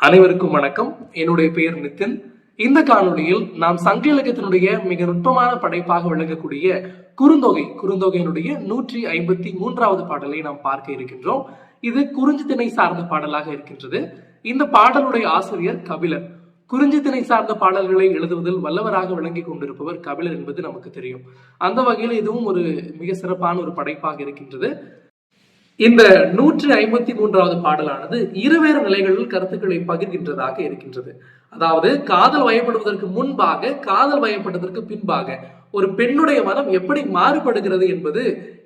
அனைவருக்கும் வணக்கம். என்னுடைய பெயர் நிதின். இந்த காணொளியில் நாம் சங்க இலக்கியத்தினுடைய மிக நுட்பமான படைப்பாக விளங்கக்கூடிய குறுந்தொகையினுடைய 153வது பாடலை நாம் பார்க்க இருக்கின்றோம். இது குறிஞ்சி திணை சார்ந்த பாடலாக இருக்கின்றது. இந்த பாடலுடைய ஆசிரியர் கபிலர். குறிஞ்சி திணை சார்ந்த பாடல்களை எழுதுவதில் வல்லவராக விளங்கி கொண்டிருப்பவர் கபிலர் என்பது நமக்கு தெரியும். அந்த வகையில் இதுவும் ஒரு மிக சிறப்பான ஒரு படைப்பாக இருக்கின்றது. இந்த 153வது பாடலானது இருவேறு நிலைகளில் கருத்துக்களை பகிர்கின்றதாக இருக்கின்றது. அதாவது காதல் வயப்படுவதற்கு முன்பாக, காதல் வயப்பட்டதற்கு பின்பாக ஒரு பெண்ணுடைய மனம் எப்படி மாறுபடுகிறது என்பது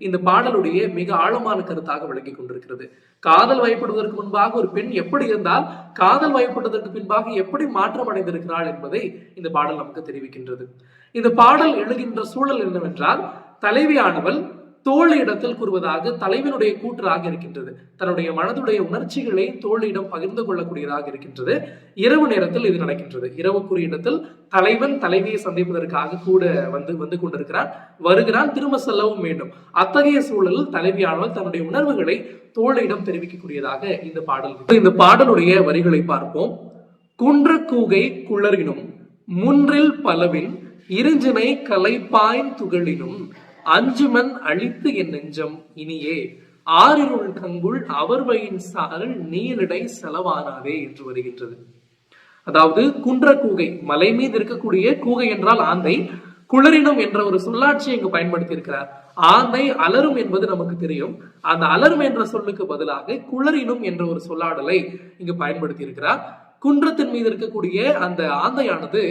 இந்த பாடலுடைய மிக ஆழமான கருத்தாக விளங்கி கொண்டிருக்கிறது. காதல் வயப்படுவதற்கு முன்பாக ஒரு பெண் எப்படி இருந்தால், காதல் வயப்பட்டதற்கு பின்பாக எப்படி மாற்றம் அடைந்திருக்கிறாள் என்பதை இந்த பாடல் நமக்கு தெரிவிக்கின்றது. இந்த பாடல் எழுகின்ற சூழல் என்னவென்றால், தலைவியானவள் தோழியிடத்தில் கூறுவதாக தலைவனுடைய கூற்றாக இருக்கின்றது. தன்னுடைய மனதுடைய உணர்ச்சிகளை தோழியிடம் பகிர்ந்து கொள்ளக்கூடியதாக இருக்கின்றது. இரவு நேரத்தில் இது நடக்கின்றது. இரவுக்குரிய இடத்தில் தலைவன் தலைவியை சந்திப்பதற்காக கூட வந்து கொண்டிருக்கிறான், வருகிறான், திரும்ப செல்லவும் வேண்டும். அத்தகைய சூழலில் தலைவியானவள் தன்னுடைய உணர்வுகளை தோழியிடம் தெரிவிக்கக்கூடியதாக இந்த பாடலுடைய வரிகளை பார்ப்போம். குன்ற கூகை குளறினும் முன்றில் பலவின் இருஞ்சினை கலைப்பாயின் துகளினும் அஞ்சுமன் அழித்து என் நெஞ்சம் இனியே ஆறிருள் கங்குள் அவர்வையின் சாரல் நீலிடை செலவானாதே என்று வருகின்றது. அதாவது குன்ற கூகை, மலை மீது இருக்கக்கூடிய கூகை என்றால் ஆந்தை, குளறினும் என்ற ஒரு சொல்லாட்சியை இங்கு பயன்படுத்தி இருக்கிறார். ஆந்தை அலரும் என்பது நமக்கு தெரியும். அந்த அலரும் என்ற சொல்லுக்கு பதிலாக குளறினும் என்ற ஒரு சொல்லாடலை இங்கு பயன்படுத்தி இருக்கிறார். குன்றத்தின் மீது இருக்கக்கூடிய அந்த ஆந்தையானது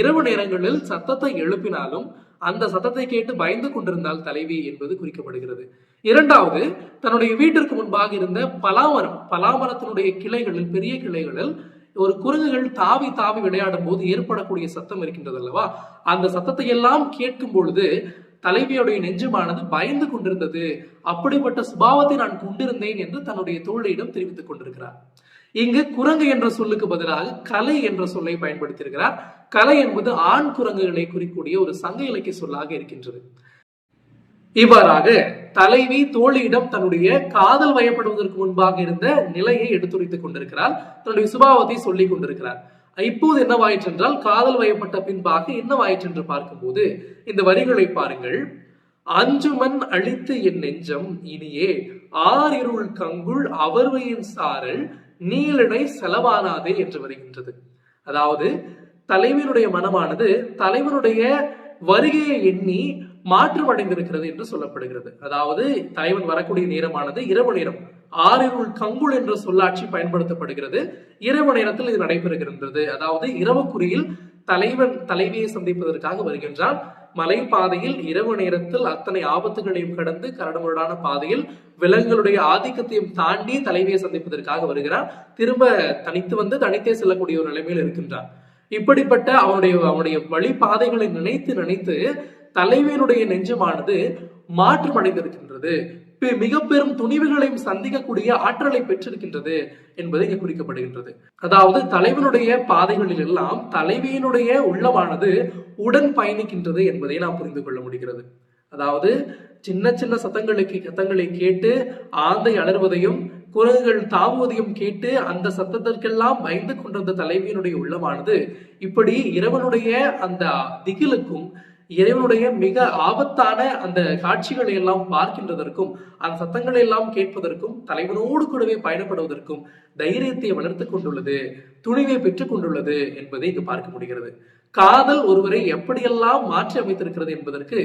இரவு நேரங்களில் சத்தத்தை எழுப்பினாலும் அந்த சத்தத்தை கேட்டு பயந்து கொண்டிருந்தால் தலைவி என்பது குறிக்கப்படுகிறது. இரண்டாவது, தன்னுடைய வீட்டிற்கு முன்பாக இருந்த பலாமரத்தினுடைய கிளைகளில், பெரிய கிளைகளில் ஒரு குரங்குகள் தாவி தாவி விளையாடும் போது ஏற்படக்கூடிய சத்தம் இருக்கின்றது அல்லவா, அந்த சத்தத்தை எல்லாம் கேட்கும் பொழுது தலைவியுடைய நெஞ்சமானது பயந்து கொண்டிருந்தது. அப்படிப்பட்ட சுபாவத்தை நான் கொண்டிருந்தேன் என்று தன்னுடைய தோழியிடம் தெரிவித்துக் கொண்டிருக்கிறார். இங்கு குரங்கு என்ற சொல்லுக்கு பதிலாக கலை என்ற சொல்லை பயன்படுத்தியிருக்கிறார். கலை என்பது ஆண் குரங்குகளை குறிக்கூடிய ஒரு சங்க இலக்கிய சொல்லாக இருக்கின்றது. இவ்வாறாக தலைவி தோழியிடம் தன்னுடைய காதல் வயப்படுவதற்கு முன்பாக இருந்த நிலையை எடுத்துரைத்துக் கொண்டிருக்கிறார், தன்னுடைய சுபாவத்தை சொல்லிக் கொண்டிருக்கிறார். இப்போது என்னவாயிற்று என்றால், காதல் வயப்பட்ட பின்பாக என்னவாயிற்று என்று பார்க்கும்போது இந்த வரிகளை பாருங்கள். அஞ்சுமன் அழித்து என் நெஞ்சம் இனியே ஆறிருள் கங்குள் அவர்வையின் சாரல் நீலிடை செலவானாதே என்று வருகின்றது. அதாவது தலைவனுடைய மனமானது தலைவனுடைய வருகையை எண்ணி மாற்றம் அடைந்திருக்கிறது என்று சொல்லப்படுகிறது. அதாவது தலைவன் வரக்கூடிய நேரமானது இரவு நேரம். ஆறிருள் கங்குள் என்ற சொல்லாட்சி பயன்படுத்தப்படுகிறது. இரவு நேரத்தில் இது நடைபெறுகின்றது. அதாவது இரவுக்குறியில் தலைவன் தலைவியை சந்திப்பதற்காக வருகின்றான். மலை பாதையில் இரவு நேரத்தில் அத்தனை ஆபத்துகளையும் கடந்து கரடுமுரடான பாதையில் விலங்குகளுடைய ஆதிக்கத்தையும் தாண்டி தலைவியை சந்திப்பதற்காக வருகிறான். திரும்ப தனித்து வந்து தனித்தே செல்லக்கூடிய ஒரு நிலைமையில் இருக்கின்றான். இப்படிப்பட்ட அவனுடைய வழி பாதைகளை நினைத்து தலைவியினுடைய நெஞ்சமானது மாற்றம் அடைந்திருக்கின்றது. மிக பெரும் துணிவுகளையும் சந்திக்கக்கூடிய ஆற்றலை பெற்றிருக்கின்றது என்பது இங்கு குறிக்கப்படுகின்றது. அதாவது தலைவனுடைய பாதைகளில் எல்லாம் தலைவியினுடைய உள்ளமானது உடன் பயணிக்கின்றது என்பதை நாம் புரிந்து கொள்ள முடிகிறது. அதாவது சின்ன சின்ன சத்தங்களை கேட்டு ஆந்தை அலறுவதையும் குரங்குகள் தாவுவதையும் கேட்டு அந்த சத்தத்திற்கெல்லாம் பயந்து கொண்டிருந்த தலைவியினுடைய உள்ளமானது இப்படி இறைவனுடைய அந்த திகிலுக்கும் இறைவனுடைய மிக ஆபத்தான அந்த காட்சிகளை எல்லாம் பார்க்கின்றதற்கும் அந்த சத்தங்களை எல்லாம் கேட்பதற்கும் தலைவனோடு கூடவே பயணப்படுவதற்கும் தைரியத்தை வளர்த்து கொண்டுள்ளது, துணிவை பெற்றுக் கொண்டுள்ளது என்பதை இங்கு பார்க்க முடிகிறது. காதல் ஒருவரை எப்படியெல்லாம் மாற்றி அமைத்திருக்கிறது என்பதற்கு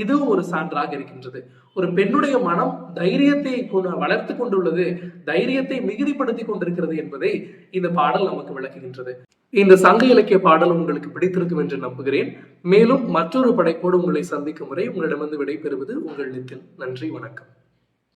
இதுவும் ஒரு சான்றாக இருக்கின்றது. ஒரு பெண்ணுடைய மனம் தைரியத்தை வளர்த்து கொண்டுள்ளது, தைரியத்தை மிகுதிப்படுத்தி கொண்டிருக்கிறது என்பதை இந்த பாடல் நமக்கு விளக்குகின்றது. இந்த சங்க இலக்கிய பாடல் உங்களுக்கு பிடித்திருக்கும் என்று நம்புகிறேன். மேலும் மற்றொரு படைப்போடு உங்களை சந்திக்கும் முறை உங்களிடமிருந்து விடைபெறுவது உங்கள் நிதின். நன்றி, வணக்கம்.